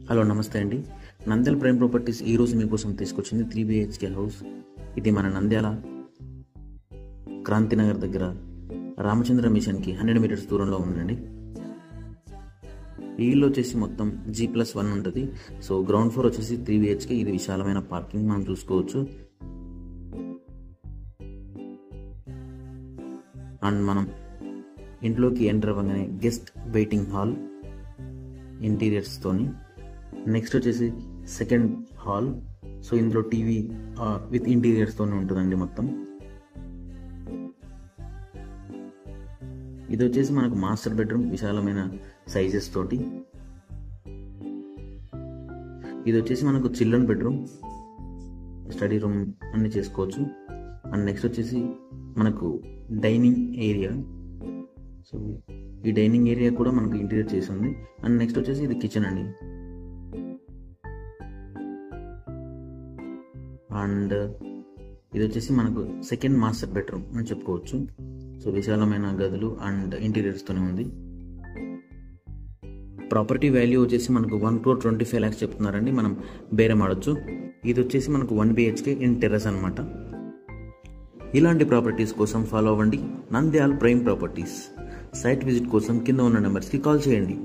Hello నమస్తే అండి. Nandyal prime properties ఈరోజు మీకోసం తీసుకొచ్చింది 3 BHK హౌస్. ఇది మన నంద్యాల క్రాంతినగర్ దగ్గర రామచంద్ర మిషన్కి 100 మీటర్స్ దూరంలో ఉందండి. ఈ ఇల్లు వచ్చేసి మొత్తం G+1 ఉంటుంది. సో గ్రౌండ్ ఫ్లోర్ వచ్చేసి 3 BHK. ఇది విశాలమైన పార్కింగ్ మనం చూసుకోవచ్చు. అండ్ మనం ఇంట్లోకి ఎంటర్ అవ్వగానే గెస్ట్ వెయిటింగ్ హాల్ ఇంటీరియర్స్తోని. నెక్స్ట్ వచ్చేసి సెకండ్ హాల్. సో ఇందులో టీవీ విత్ ఇంటీరియర్స్తోనే ఉంటుందండి మొత్తం. ఇది వచ్చేసి మనకు మాస్టర్ బెడ్రూమ్ విశాలమైన సైజెస్ తోటి. ఇది వచ్చేసి మనకు చిల్డ్రన్ బెడ్రూమ్, స్టడీ రూమ్ అన్ని చేసుకోవచ్చు. అండ్ నెక్స్ట్ వచ్చేసి మనకు డైనింగ్ ఏరియా. సో ఈ డైనింగ్ ఏరియా కూడా మనకు ఇంటీరియర్ చేసి ఉంది. అండ్ నెక్స్ట్ వచ్చేసి ఇది కిచెన్ అండి. అండ్ ఇది వచ్చేసి మనకు సెకండ్ మాస్టర్ బెడ్రూమ్ అని చెప్పుకోవచ్చు. సో విశాలమైన గదులు అండ్ ఇంటీరియర్స్తోనే ఉంది. ప్రాపర్టీ వాల్యూ వచ్చేసి మనకు 1,25 lakhs చెప్తున్నారండి. మనం బేరం ఆడొచ్చు. ఇది వచ్చేసి మనకు 1 BHK ఇన్ టెర్రస్ అనమాట. ఇలాంటి ప్రాపర్టీస్ కోసం ఫాలో అవ్వండి Nandyal prime properties. Site visit కోసం కింద ఉన్న నెంబర్స్కి కాల్ చేయండి.